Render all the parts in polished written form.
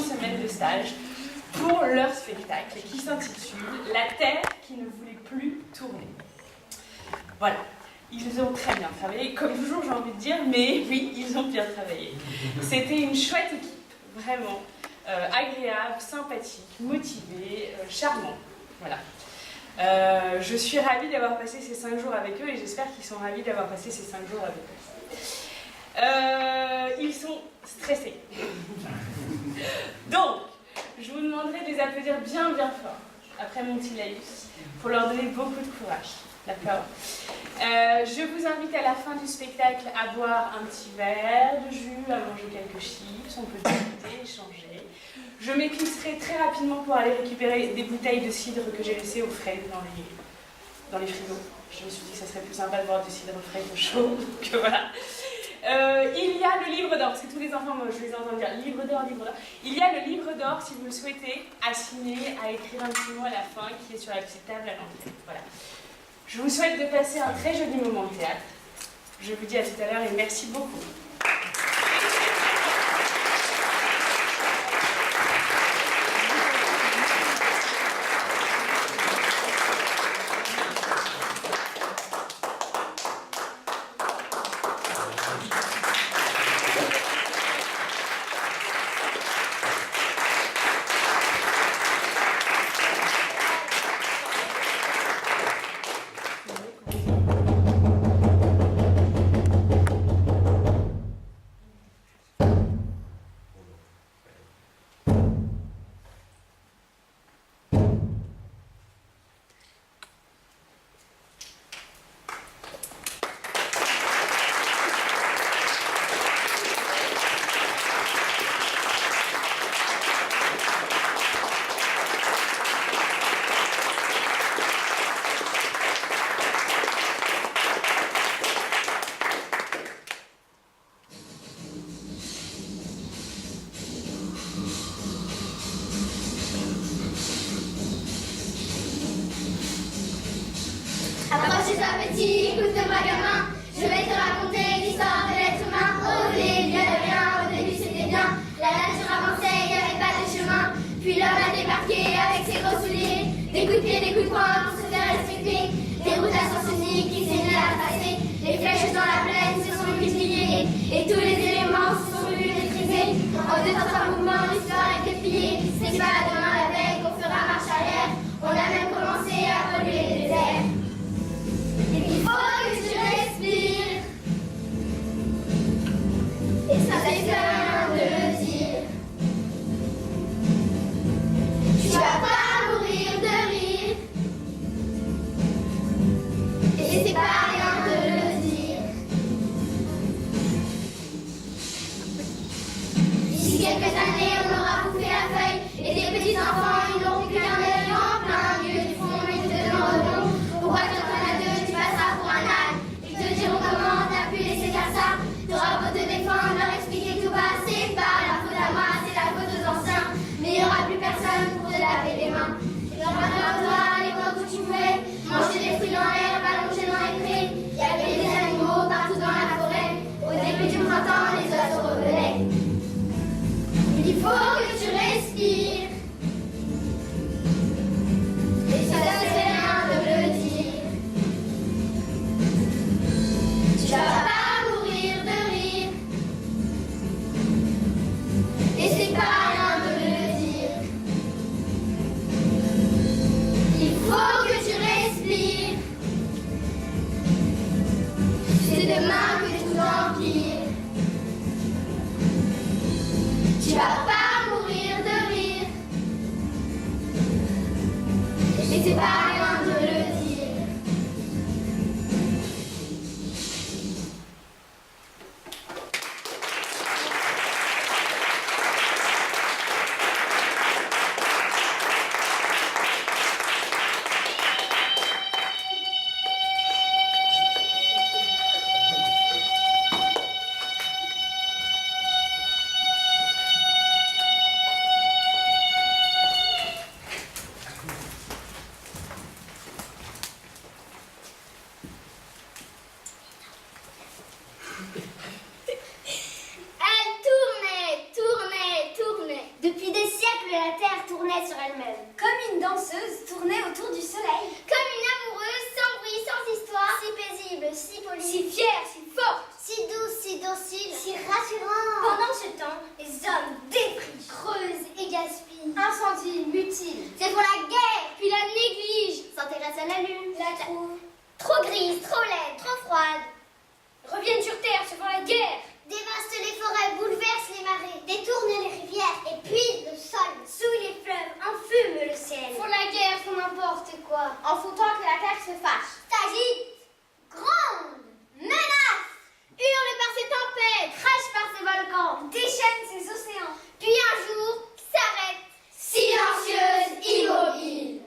semaine de stage pour leur spectacle qui s'intitule « La Terre qui ne voulait plus tourner ». Voilà, ils ont très bien travaillé, comme toujours j'ai envie de dire, mais oui, ils ont bien travaillé. C'était une chouette équipe, vraiment agréable, sympathique, motivée, charmante. Voilà. Je suis ravie d'avoir passé ces 5 jours avec eux et j'espère qu'ils sont ravis d'avoir passé ces 5 jours avec eux. Ils sont stressés. Donc, je vous demanderai de les applaudir bien bien fort après mon petit laïus pour leur donner beaucoup de courage. D'accord. Je vous invite à la fin du spectacle à boire un petit verre de jus, à manger quelques chips, on peut discuter, échanger. Je m'éclipserai très rapidement pour aller récupérer des bouteilles de cidre que j'ai laissées au frais dans les frigos. Je me suis dit que ça serait plus sympa de boire du cidre frais que chaud, donc voilà. Il y a le livre d'or, parce que tous les enfants, moi je les entends dire livre d'or, livre d'or. Il y a le livre d'or, si vous le souhaitez, à signer, à écrire un petit mot à la fin, qui est sur la petite table à l'entrée. Voilà. Je vous souhaite de passer un très joli moment de théâtre. Je vous dis à tout à l'heure et merci beaucoup. Approche-toi petit, écoute-moi gamin, je vais te raconter l'histoire de l'être humain. Au début, il n'y avait rien, au début c'était bien. La nature avançait, il n'y avait pas de chemin. Puis l'homme a débarqué avec ses gros souliers. Des coups de pied, des coups de poing pour se faire respecter. Des routes à sens unique qui s'aimaient à passer. Les flèches dans la plaine se sont multipliées. Et tous les éléments se sont vus maîtrisés. En 2 temps par mouvement, l'histoire est dépliée. C'est pas demain la veille qu'on fera marche arrière. On a même commencé à polluer les airs. Il faut que tu respires. Et ça fait peur de le dire. Tu vas pas mourir de rire. Et c'est pas rien de le dire. D'ici quelques années, on aura bouffé la feuille. Et des petits enfants, ils n'auront plus qu'un œil en plein milieu du fond. Mais ils te demanderont pourquoi tu en as 2, tu passeras pour un âne. Ils te diront comment t'as pu laisser faire ça. T'auras beau te défendre, leur expliquer tout bas. C'est pas la faute à moi, c'est la faute aux anciens. Mais il n'y aura plus personne pour te laver les mains. Et rappelle-toi à l'époque où tu pouvais manger des fruits dans l'herbe, allongés dans les prés. Il y avait des animaux partout dans la forêt. Au début du printemps, les oiseaux revenaient. Il faut que tu respires. Et ça ne fait rien de le dire. Tu vas pas mourir de rire. Et c'est pas rien de le dire. Il faut que tu respires. C'est demain que tout empire. Tu vas pas mourir de rire. Et c'est pas rien de le dire. revenait sur elle-même. Comme une danseuse tournée autour du soleil. Comme une amoureuse, sans bruit, sans histoire. Si paisible, si polie. Si fière, si forte. Si douce, si docile. Si rassurante. Pendant ce temps, les hommes défrichent, creusent et gaspillent. Incendient, mutilent. C'est pour la guerre, puis la négligent. S'intéressent à la lune, la trouvent trop grise, trop laide, trop froide. Reviennent sur terre, se font la guerre. Dévastent les forêts, bouleversent les marées, détournent les rivières, épuisent le sol, souillent les fleuves, enfument le ciel. Font la guerre, font n'importe quoi, en foutant que la terre se fâche. S'agite, gronde, menace, hurle par ses tempêtes, crache par ses volcans, déchaîne ses océans, puis un jour s'arrête, silencieuse, immobile.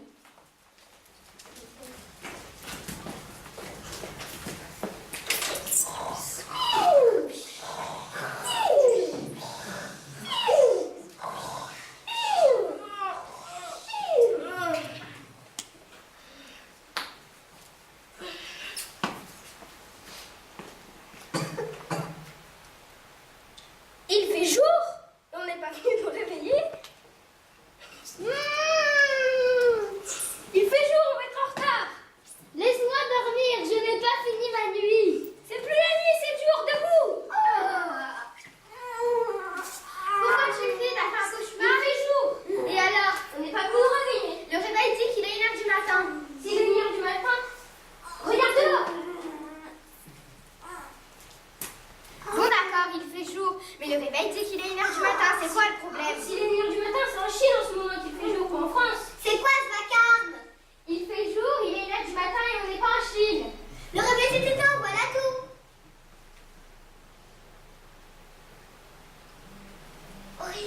Il fait jour. On n'est pas venu nous réveiller. Il fait jour, on va être en retard. Laisse-moi dormir, je n'ai pas fini ma nuit. C'est plus la nuit, c'est le jour, debout. Pourquoi tu fais? T'as fait un cauchemar? Il fait jour. Et alors? On n'est pas venu nous réveiller. Le réveil dit qu'il est 1h du matin. S'il est 1h du matin, regarde dehors. Bon d'accord, il fait jour, mais le réveil dit qu'il est 1h du matin, c'est quoi le problème? S'il est 1h du matin, c'est en Chine en ce moment qu'il fait jour, pas en France. C'est quoi ce vacarme? Il fait jour, il est 1h du matin et on n'est pas en Chine. Le réveil s'est éteint, voilà tout.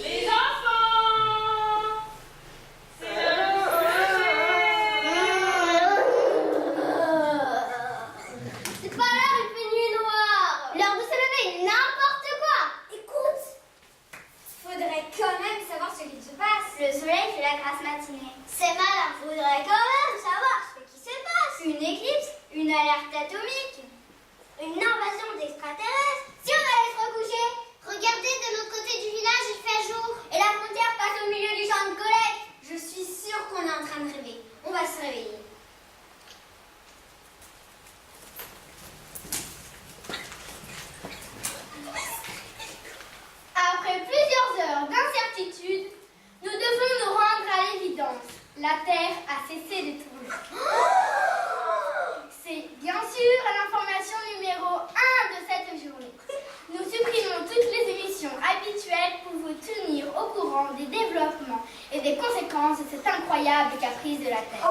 Les enfants, c'est l'heure de se C'est pas l'heure, il fait nuit noire. L'heure de se lever, n'importe quoi. Écoute, faudrait quand même savoir ce qu'il se passe. Le soleil fait la grasse matinée. C'est malin, faudrait quand même savoir ce qui se passe. Une éclipse, une alerte atomique, une invasion d'extraterrestres. Si on allait se recoucher, regardez de l'autre côté du village, il fait jour. Et la frontière passe au milieu du champ de collecte. Je suis sûre qu'on est en train de rêver. On va se réveiller. Après plusieurs heures d'incertitude, nous devons nous rendre à l'évidence. La Terre a cessé de tourner. C'est bien sûr l'information numéro 1 de cette journée. Nous supprimons toutes les émissions habituelles pour vous tenir au courant des développements et des conséquences de cette incroyable caprice de la Terre.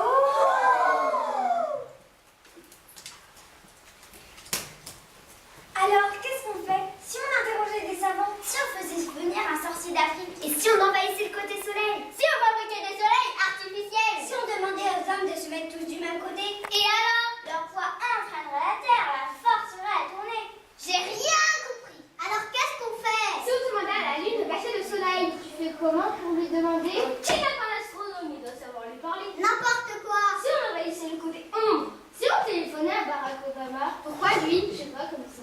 Alors, qu'est-ce qu'on fait? Si on interrogeait des savants, si on faisait venir un sorcier d'Afrique, et si on envahissait le côté soleil, si on fabriquait des soleils artificiels, si on demandait aux hommes de se mettre tous du même côté, et alors, leur poids entraînerait la Terre, la forcerait à tourner. J'ai rien compris. Alors, qu'est-ce qu'on fait? Si on demandait à la Lune de cacher le soleil, tu fais comment pour lui demander? Qui n'a pas l'astronomie doit savoir lui parler. N'importe quoi. Si on envahissait le côté ombre, si on téléphonait à Barack Obama, pourquoi lui? Je sais pas, comme ça.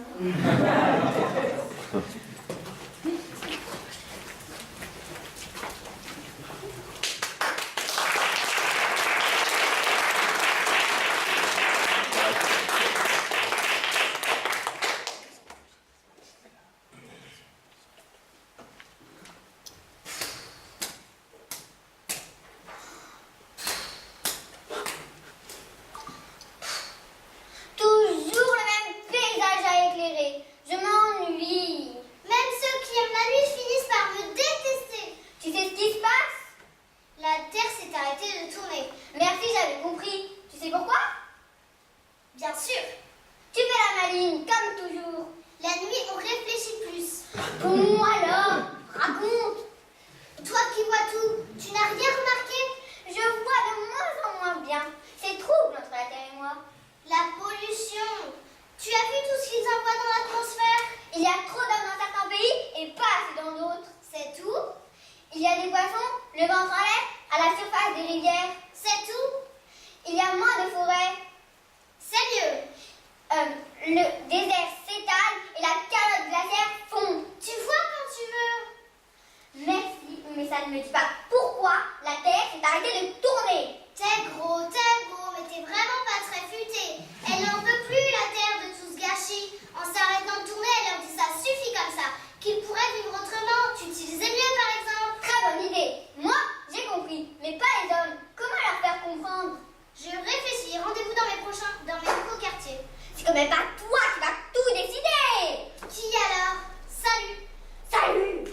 Toujours le même paysage à éclairer. Je m'ennuie. Même ceux qui aiment la nuit finissent par me détester. Tu sais ce qui se passe? La Terre s'est arrêtée de tourner. Merci, j'avais compris. Tu sais pourquoi? Bien sûr. Tu fais la maline, comme toujours. La nuit, on réfléchit plus. Bon, alors, raconte. Toi qui vois tout, tu n'as rien remarqué? Je vois de moins en moins bien. C'est trouble entre la Terre et moi. La pollution. Tu as vu tout ce qu'ils envoient dans l'atmosphère? Il y a trop d'hommes dans certains pays et pas assez dans d'autres. C'est tout. Il y a des poissons, le ventre en l'air, à la surface des rivières. C'est tout. Il y a moins de forêts. C'est mieux. Le désert s'étale et la calotte glaciaire fond. Tu vois quand tu veux. Merci, mais ça ne me dit pas pourquoi la Terre d'arrêter de tourner. T'es gros, mais t'es vraiment pas très futé. Elle n'en peut plus, la terre, de tout ce gâchis. En s'arrêtant de tourner, elle leur dit ça suffit comme ça. Qu'ils pourraient vivre autrement, t'utilisais mieux par exemple. Très bonne idée. Moi, j'ai compris, mais pas les hommes. Comment leur faire comprendre? Je réfléchis, rendez-vous dans mes nouveaux quartiers. C'est quand même pas toi qui vas tout décider. Qui alors? Salut. Salut.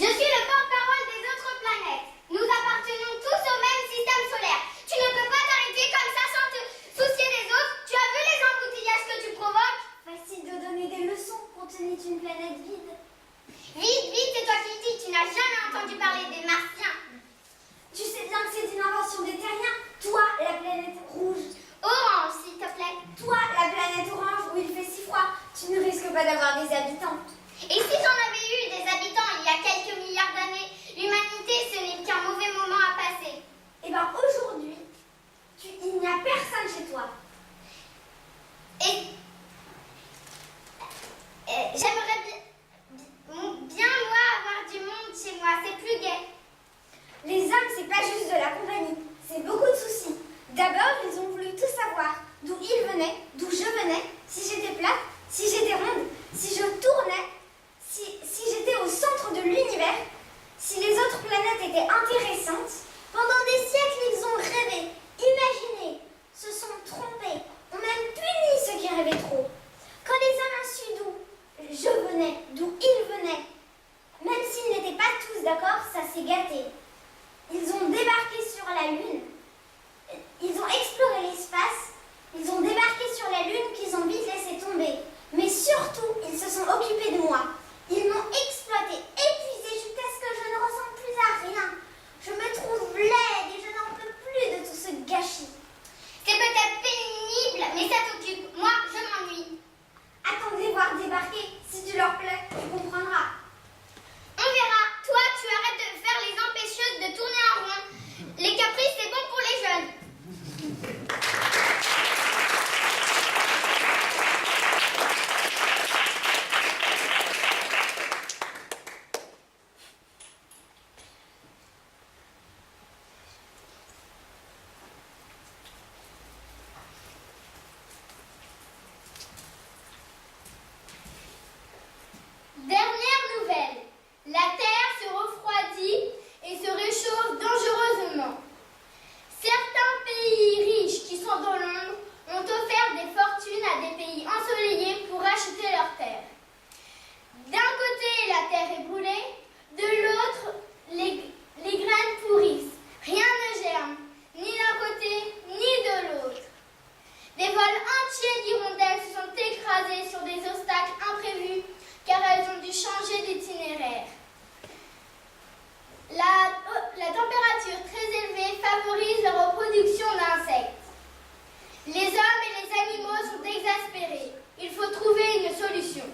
Je suis le porte-parole des autres planètes. Nous appartenons tous au même système solaire. Tu ne peux pas t'arrêter comme ça sans te soucier des autres. Tu as vu les embouteillages que tu provoques? Facile de donner des leçons compte tenu d'une planète vide. Vide, c'est toi qui le dis. Tu n'as jamais entendu parler des Martiens. Tu sais bien que c'est une invention des terriens. Toi, la planète rouge. Orange, s'il te plaît. Toi, la planète orange où il fait si froid. Tu ne risques pas d'avoir des habitants. Et si j'en avais eu des habitants il y a quelques milliards d'années, l'humanité, ce n'est qu'un mauvais moment à passer. Eh bien, aujourd'hui, il n'y a personne chez toi. Et j'aimerais bien, moi, avoir du monde chez moi. C'est plus gai. Les hommes, c'est pas juste de la compagnie. C'est beaucoup de soucis. D'abord, ils ont voulu tout savoir. D'où ils venaient, d'où je venais, si j'étais plate, si j'étais ronde, si je tournais, si j'étais au centre de l'univers, si les autres planètes étaient intéressantes. Pendant des siècles, ils ont rêvé, imaginé, se sont trompés, ont même puni ceux qui rêvaient trop. Quand les hommes ont su d'où je venais, d'où ils venaient, même s'ils n'étaient pas tous d'accord, ça s'est gâté. Ils ont débarqué sur la Lune, ils ont exploré l'espace, ils ont débarqué sur la Lune qu'ils ont vite laissé tomber. Mais surtout, ils se sont occupés de moi. Ils m'ont exploité, épuisé jusqu'à ce que je ne ressemble plus à rien. Je me trouve laide et je n'en peux plus de tout ce gâchis. C'est peut-être pénible, mais ça t'occupe. Moi, je m'ennuie. Attends de les voir débarquer. Si tu leur plais, tu comprendras. On verra. Toi, tu arrêtes de faire les empêcheuses de tourner en rond. Les caprices, c'est bon pour les jeunes. Dernière nouvelle, la Terre se refroidit et se réchauffe dangereusement. Certains pays riches qui sont dans l'ombre ont offert des fortunes à des pays ensoleillés pour acheter leurs terres. D'un côté, la terre est brûlée, de l'autre, les graines pourrissent. Rien ne germe, ni d'un côté, ni de l'autre. Des vols entiers d'hirondelles se sont écrasés sur des obstacles imprévus car elles ont dû changer d'itinéraire. La température très élevée favorise la reproduction d'insectes. Les hommes et les animaux sont exaspérés. Il faut trouver une solution.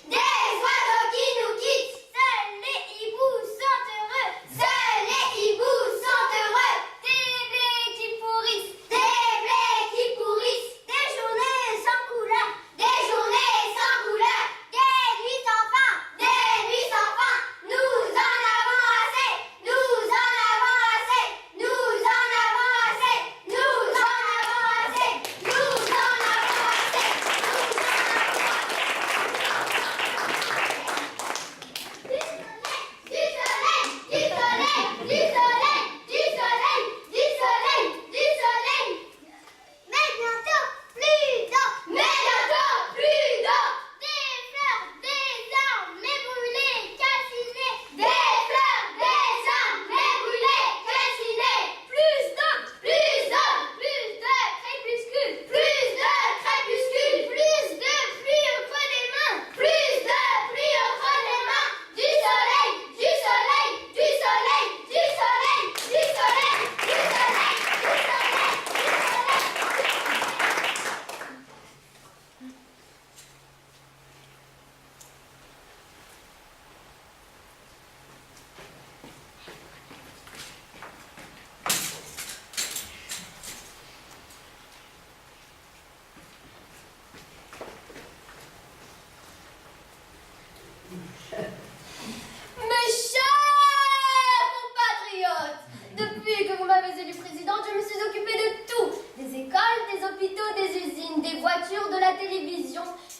Des oiseaux qui nous quittent,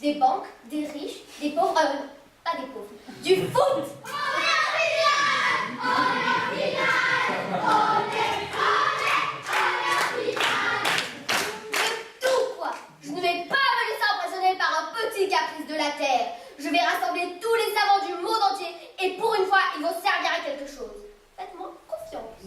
Des banques, des riches, des pauvres, pas des pauvres, du foot. De tout, quoi. Je ne vais pas me laisser impressionner par un petit caprice de la terre. Je vais rassembler tous les savants du monde entier et pour une fois, ils vont servir à quelque chose. Faites-moi confiance.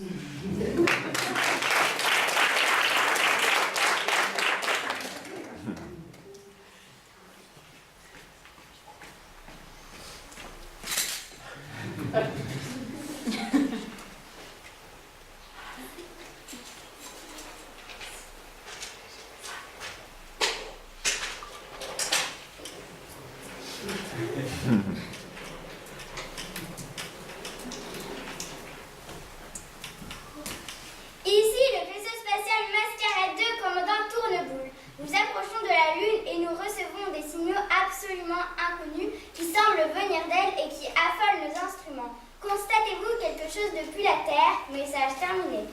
Ici, le vaisseau spatial Mascarade 2, commandant Tourneboule. Nous approchons de la Lune et nous recevons des signaux absolument inconnus qui semblent venir d'elle et qui affolent nos instruments. Constatez-vous quelque chose depuis la Terre? Message terminé.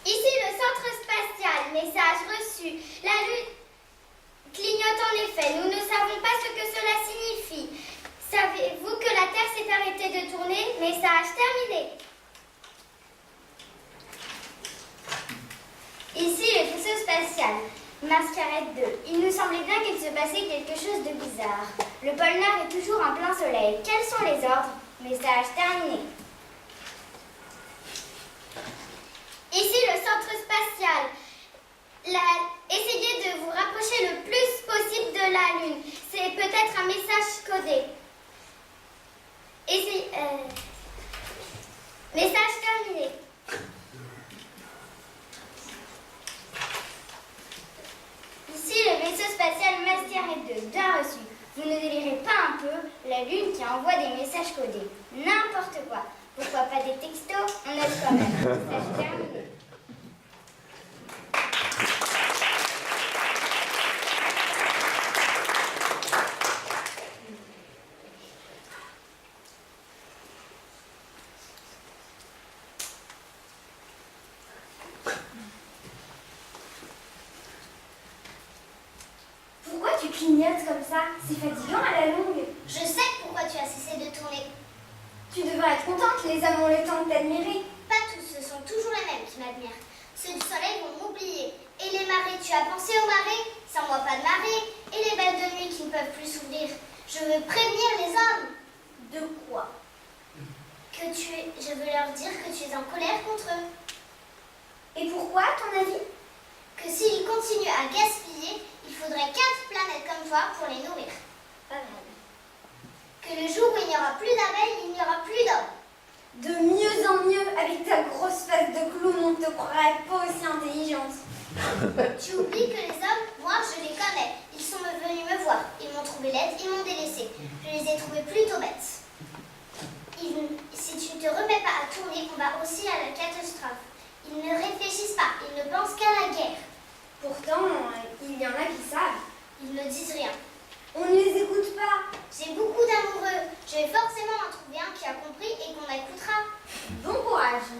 Ici, le centre spatial. Message reçu. La Lune clignote en effet. Nous ne savons pas ce que cela signifie. Savez-vous que la Terre s'est arrêtée de tourner? Message terminé. Ici, le vaisseau spatial Mascarade 2. Il nous semblait bien qu'il se passait quelque chose de bizarre. Le pôle Nord est toujours en plein soleil. Quels sont les ordres? Message terminé. Ici, le centre spatial. Essayez de vous rapprocher le plus possible de la Lune. C'est peut-être un message codé. Message terminé. Ici, le vaisseau spatial Mascarade 2. Bien reçu. Vous ne délirez pas un peu? La Lune qui envoie des messages codés. N'importe quoi. Pourquoi pas des textos? On aide quand même. Message terminé. Pourquoi tu clignotes comme ça? C'est fatigant à la longue. Je sais pourquoi tu as cessé de tourner. Tu devrais être contente, les hommes ont le temps de t'admirer. Pas tous, ce sont toujours les mêmes qui m'admirent. Ceux du soleil vont m'oublier. Et les marées, tu as pensé aux marées? Sans moi, pas de marée. Et les belles de nuit qui ne peuvent plus s'ouvrir. Je veux prévenir les hommes. De quoi? Je veux leur dire que tu es en colère contre eux. Et pourquoi, à ton avis? Que s'ils continuent à gaspiller, il faudrait 4 planètes comme toi pour les nourrir. Pas mal. Que le jour où il n'y aura plus d'abeilles, il n'y aura plus d'hommes. De mieux en mieux, avec ta grosse face de clown, on ne te croirait pas aussi intelligente. Tu oublies que les hommes, moi je les connais. Ils sont venus me voir. Ils m'ont trouvé laide, ils m'ont délaissée. Je les ai trouvés plutôt bêtes. Si tu ne te remets pas à tourner, on va aussi à la catastrophe. Ils ne réfléchissent pas, ils ne pensent qu'à la guerre. Pourtant, il y en a qui savent. Ils ne disent rien. On ne les écoute pas. J'ai beaucoup d'amoureux. Je vais forcément en trouver un qui a compris et qu'on écoutera. Bon courage.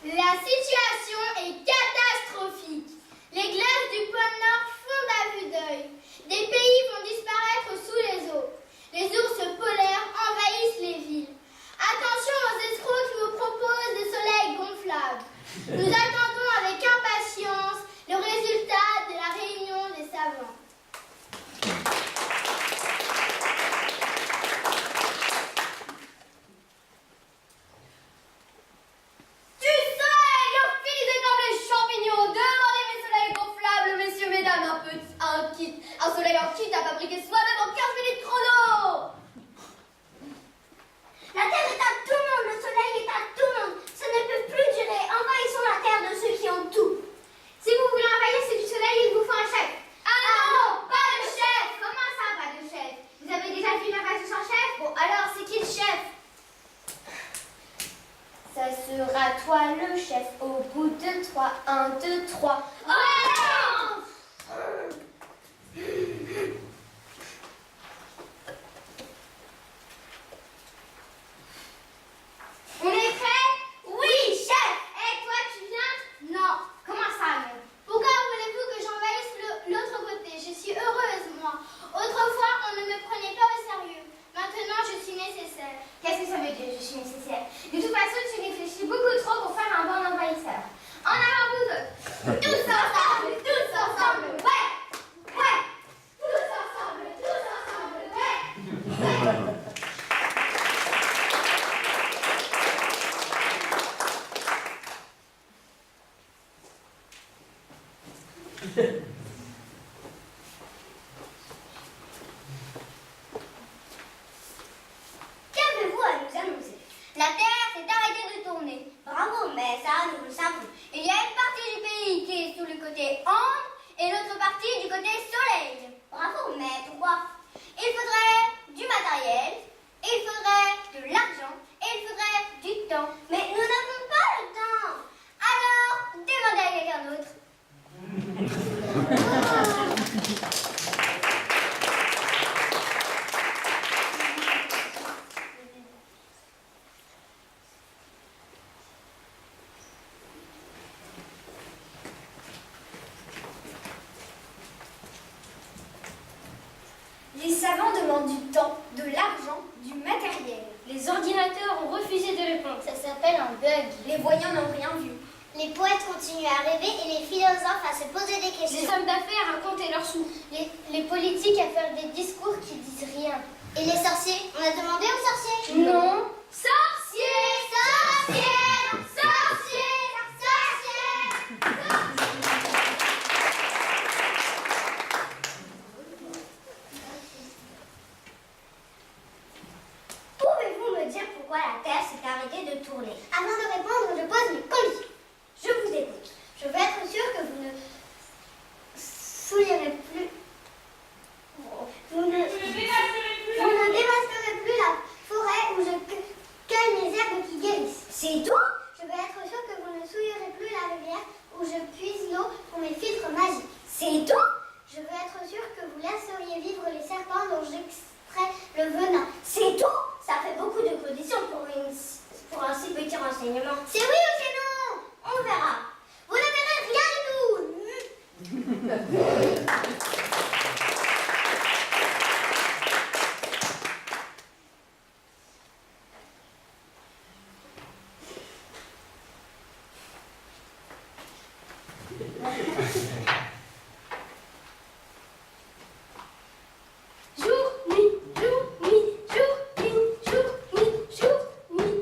La situation est catastrophique. Les glaces du pôle Nord fondent à vue d'œil. Des pays vont disparaître sous les eaux. Les ours polaires envahissent les villes. Attention aux escrocs qui vous proposent des soleils gonflables. Nous attendons avec impatience le résultat de la réunion des savants. Un soleil en kit à fabriquer soi-même en 15 minutes chrono. La Terre est à tout le monde, le soleil Ça sera toi le chef au bout de 3. 1, 2, 3. Oh on est prêt? Oui, chef. Et toi, tu viens? Non. Comment ça, non? Pourquoi voulez-vous que j'envahisse l'autre côté? Je suis heureuse, moi. Autrefois, on ne me prenait pas au sérieux. Maintenant, je suis nécessaire. Qu'est-ce que ça veut dire, je suis nécessaire? De toute façon, tu réfléchis beaucoup trop pour faire un bon envahisseur. En avant, vous autres. Tous ensemble, ouais. Ouais. Tous ensemble, ouais. Qu'avez-vous à nous annoncer? La Terre s'est arrêtée de tourner. Bravo, mais ça, nous le savons. Il y a une partie du pays qui est sous le côté ombre et l'autre partie du côté soleil. Bravo, mais pourquoi? Il faudrait du matériel, il faudrait de l'argent et il faudrait du temps. Mais nous n'avons pas le temps. Alors, demandez à quelqu'un d'autre. Les savants demandent du temps, de l'argent, du matériel. Les ordinateurs ont refusé de répondre. Ça s'appelle un bug. Les voyants n'ont rien vu. Les poètes continuent à rêver et les philosophes à se poser des Les questions. hommes d'affaires à compter leurs sous. Les politiques à faire des discours qui disent rien. Et les sorciers? On a demandé aux sorciers? Non. Sorciers! Sorcières! Sorcières! Sorcières! Pouvez-vous me dire pourquoi la Terre s'est arrêtée de tourner? Avant de répondre, je pose mes conditions. Je vous écoute. Je veux être sûre que vous ne souillerez plus. Vous ne dévasterez plus la forêt où je cueille mes herbes qui guérissent. C'est tout? Je veux être sûre que vous ne souillerez plus la rivière où je puise l'eau pour mes filtres magiques. C'est tout? Je veux être sûre que vous laisseriez vivre les serpents dont j'extrais le venin. C'est tout? Ça fait beaucoup de conditions pour un si petit renseignement. C'est oui ou c'est non? On verra. Vous ne verrez rien du tout. Jour, nuit, jour, nuit, jour, nuit, jour, nuit, jour, nuit.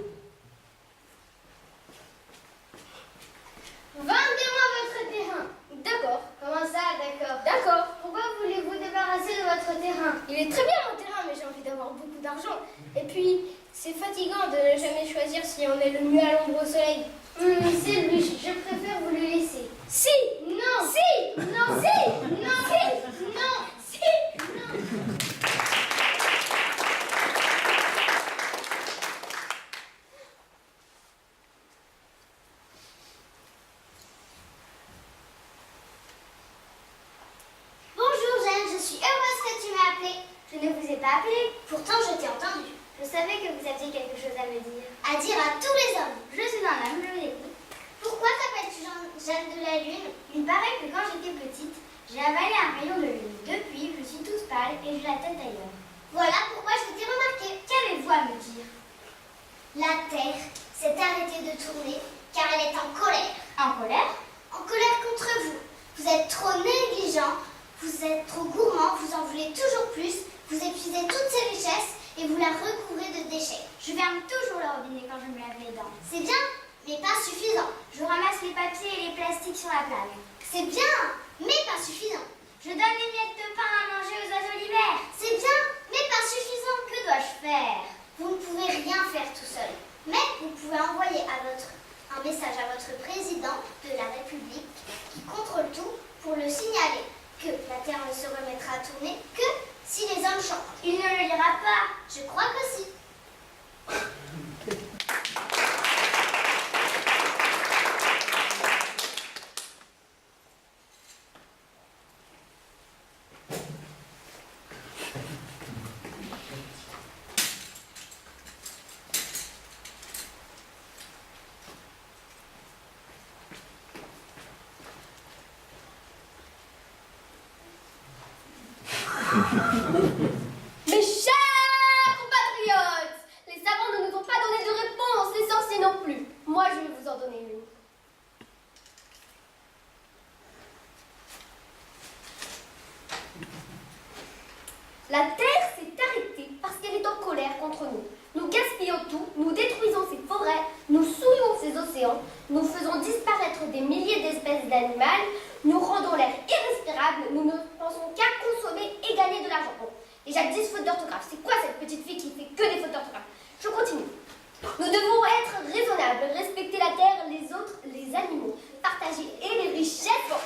Vendez-moi votre terrain. D'accord. Comment ça, d'accord? D'accord. Pourquoi voulez-vous débarrasser de votre terrain? Il est très bien mon terrain, mais j'ai envie d'avoir beaucoup d'argent. Et puis, c'est fatigant de ne jamais choisir si on est le mieux à l'ombre au soleil. C'est lui, je préfère vous le laisser. Si! Non! Si! Non! Si! Non! Si! Non! Si! Non! Bonjour Jeanne, je suis heureuse que tu m'aies appelée. Je ne vous ai pas appelé, pourtant je t'ai entendu. Je savais que vous aviez quelque chose à me dire. À dire à tous les hommes. Je suis un homme, je vous écoute. Pourquoi t'appelles-tu Jeanne de la Lune? Il paraît que quand j'étais petite, j'ai avalé un rayon de lune. Depuis, je suis toute pâle et j'ai la tête ailleurs. Voilà pourquoi je t'ai remarqué. Qu'avez-vous à me dire? La Terre s'est arrêtée de tourner car elle est en colère. En colère? En colère contre vous. Vous êtes trop négligent, vous êtes trop gourmand, vous en voulez toujours plus, vous épuisez toutes ces richesses et vous la recouvrez de déchets. Je ferme toujours le robinet quand je me lave les dents. C'est bien, mais pas suffisant. Je ramasse les papiers et les plastiques sur la plage. C'est bien, mais pas suffisant. Je donne les miettes de pain à manger aux oiseaux l'hiver. C'est bien, mais pas suffisant. Que dois-je faire? Vous ne pouvez rien faire tout seul. Mais vous pouvez envoyer un message à votre président de la République qui contrôle tout pour le signaler que la Terre ne se remettra à tourner que si les hommes chantent. Il ne le lira pas. Je crois que si. Mes chers compatriotes, les savants ne nous ont pas donné de réponse, les sorciers non plus. Moi, je vais vous en donner une. La Terre s'est arrêtée parce qu'elle est en colère contre nous. Nous gaspillons tout, nous détruisons ses forêts, nous souillons ses océans, nous faisons disparaître des milliers d'espèces d'animaux, nous rendons l'air irrespirable, nous ne pensons qu'à consommer et gagner de l'argent. Bon, déjà 10 fautes d'orthographe. C'est quoi cette petite fille qui fait que des fautes d'orthographe? Je continue. Nous devons être raisonnables, respecter la terre, les autres, les animaux, partager et les richesses. Bon,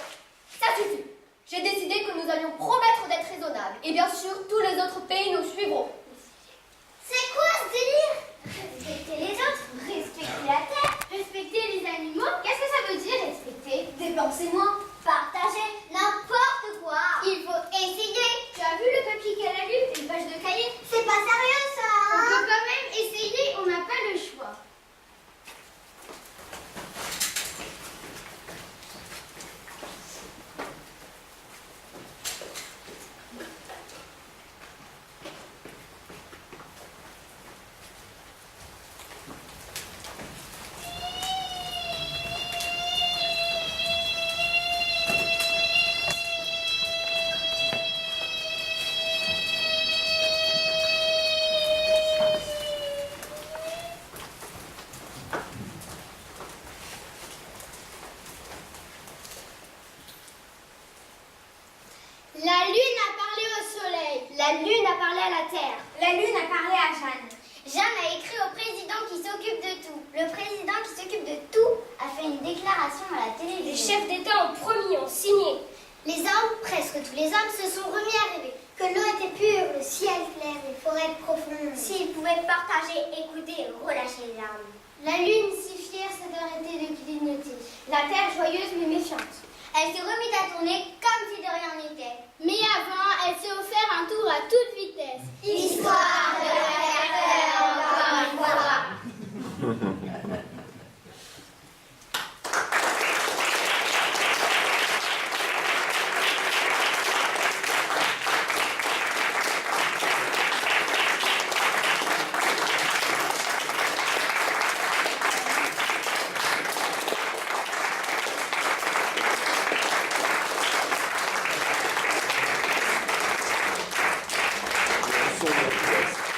ça suffit. J'ai décidé que nous allions promettre d'être raisonnables. Et bien sûr, tous les autres pays nous suivront. C'est quoi ce délire? Respecter les autres, respecter la terre, respecter les animaux. Qu'est-ce que ça veut dire respecter? Dépenser moins, partager, n'importe quoi. Il faut essayer. Tu as vu le papier qu'elle a lu, une page de cahier? C'est pas sérieux ça. On peut quand même essayer, on n'a pas le choix. La lune a parlé au soleil. La lune a parlé à la terre. La lune a parlé à Jeanne. Jeanne a écrit au président qui s'occupe de tout. Le président qui s'occupe de tout a fait une déclaration à la télévision. Les chefs d'État ont promis, ont signé. Les hommes, presque tous les hommes, se sont remis à rêver. Que l'eau était pure, le ciel clair, les forêts profondes. S'ils pouvaient partager, écouter et relâcher les larmes. La lune, si fière, s'est arrêtée de clignoter. La terre joyeuse mais méfiante. Elle s'est remise à tourner comme si de rien n'était. Mais avant, elle s'est offert un tour à toute vitesse. Histoire de la terre, encore une fois. Son de la classe.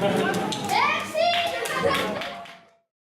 Merci.